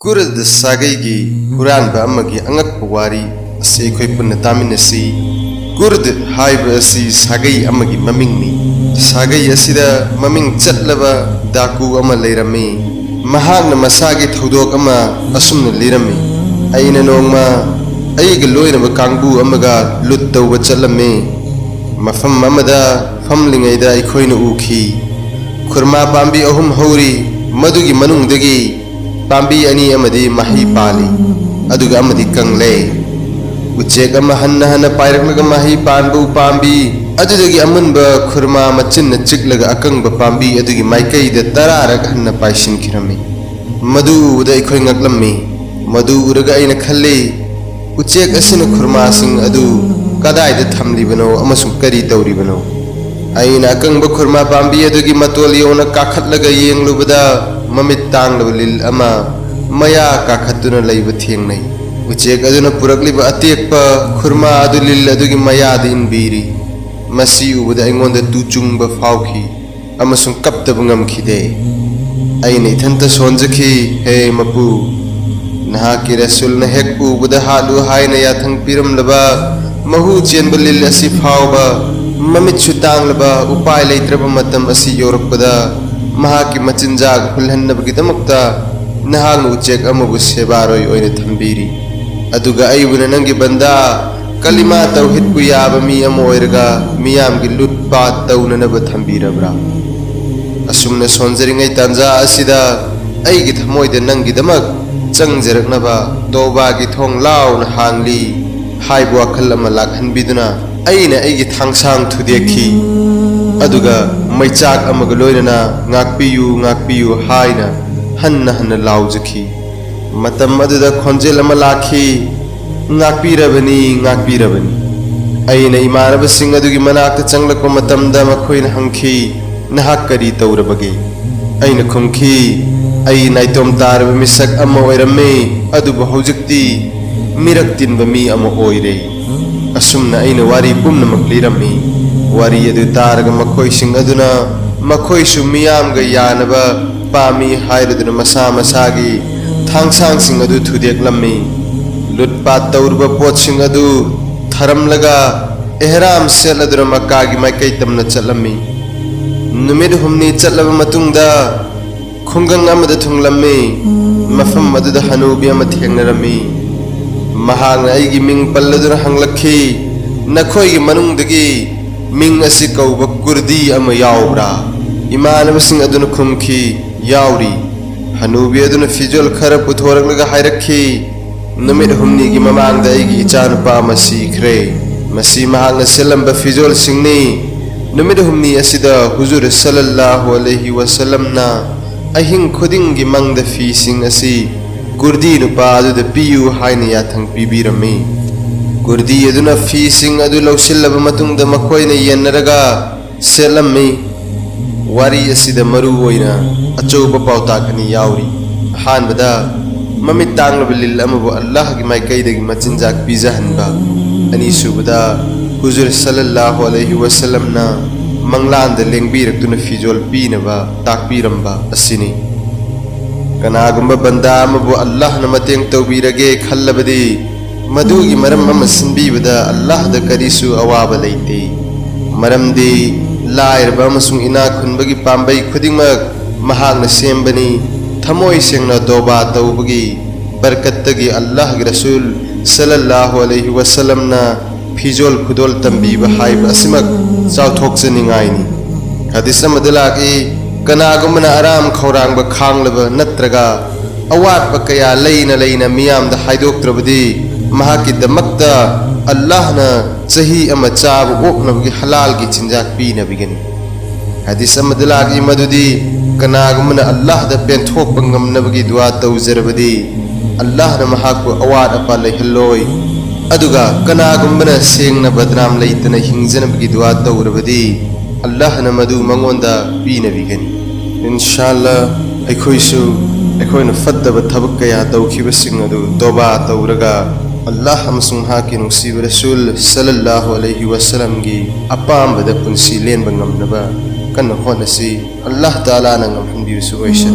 Kurd Sagaygi Huranba Amagi Angak Wari Sequay Punataminasi Kurd Haibasi Sagay Amagi Mamingni Sagay Asida Maming Chatlava Daku Ama Lerami Mahagna Masagi Tudok Ama Asum Lirami Aina Noma Aigalloina Kangbu Amaga Lutta Wachalame Mafam Mamada Famlingaida Ikoina Uki Kurma Bambi Ahum Hori Madugi Manung Degi Pambi ani amadi mahi pali aduga amadi kangle uchek ama hanna hanna pairaknaga mahi panbu pambi adudagi amunba khurma machinna chiklaga akangba pambi adugi maikai da tararak hanna paisin kirami madu da ikhoi ngaklammi madu uraga aina khalle uchek asina khurma sing adu kadai da thamlibano amasung kari tawribano aina akangba khurma pambi adugi matol yona kakhatlaga yenglubada Mamit tang lil ama maya kakhatuna laiba thengnai uchek aduna purakliba atekpa khurma adu lil adugi maya da inbiri masi ubada aingonda tuchungba phauki amasung kaptaba ngamkhide aina ithanta sonjaki he mapu nahaki rasul na hek ubada halu haina yathang piram laba mahu chenba lil asi phauba mamit chutang laba upai leitraba matam asi yorokpada Mahaki machinjag hulhannabagidamukta nahang uchek amabu sebaroi oina thambiri aduga aibuna nangi banda kalima tauhid ku yaba mi amo oirga miyam gi lutpat taunanaba thambirabra asumna sonjaringai tanja asida aigi thamoida nangi damak changjaraknaba toba gi thong launa hangli haibu akhal ama lakhanbiduna aina aigi thangsang thudekhi aduga maichak amaga loinana ngakpiyu haina hanna laujaki matam aduda khonjel ama lakhi ngakpirabani aina imanaba sing adugi manakta changlakpa matamda makhoina hangki nahak kari tawrabage aina khumki ai naitom tarba misak ama oirame aduba hojikti mirak tinba mi ama oire asumna aina wari pumnamak lirami wari adu targa makhoi sing aduna makhoi su miyam ga yanaba pami hairaduna masa masagi thangsang sing adu thudeklammi lutpat tawrba pot sing adu tharamlaga ihram seladuna makagi maikai tamna challammi numid humni chalaba matungda khungang amada thunglammi mafam aduda hanubi ama thengnarami mahang aigi ming palladuna hanglakhi nakhoi gi manungdagi Ming asi kauba kurdi ama yaubra imanaba sing aduna khumki yauri hanubi aduna fijol khara puthoraklaga hairakhi numid humni gi mamangda aigi ichanupa masikhre masi mahangna selamba fijol singni numid humni asida huzur sallallahu alaihi wasallam na ahing khuding gi mangda fi sing asi kurdi nupa aduda piyu haina yathang pibirami Kurdi aduna fi sing adu lawsillaba matungda makhoina yennaraga selammi wari asida maru oina achoba pautakani yauri hanbada mamit tanglaba lil amabu Allah gi maikaidagi machinjak pijahanba ani subada huzur sallallahu alaihi wasallam na manglanda lengbirakduna fijol pinaba takpiramba asini kanagumba banda amabu Allah na mateng tawbirage khallabadi Madugi maram ama sinbibada Allah da karisu awaba leite maramdi lairba amasung inakhunbagi pambai khudingmak mahagna sembani thamoi sengna toba tawbagi barkattagi Allah gi rasul sallallahu alaihi wasallam na fijol khudol tambiba haiba asimak chawthokchaningaini hadis amadalaki kanagumna aram khawrangba khanglaba natraga awatba kaya leina miyamda haidoktrabadi mahaki damakta Allah na sahi ama chabu oknabagi halal gi chinjak pi nabigani hadis amadalagi madudi kanagumna Allah da penthok bangam nabagi dua tawzarbadi Allah na mahaku awad apa lehalloi aduga kanagumna sengna badram leitana hingjanabagi dua tawrabadi Allah na madu mangonda pi nabigani inshallah aikhoisu aikoina faddaba thabak kaya tawkhibasing adu toba tawraga Allah amasung haki nungsiba rasul sallallahu alaihi wasallam gi apambada punsi len bangamnaba kan honasi Allah taala na ngamhanbiru su oisha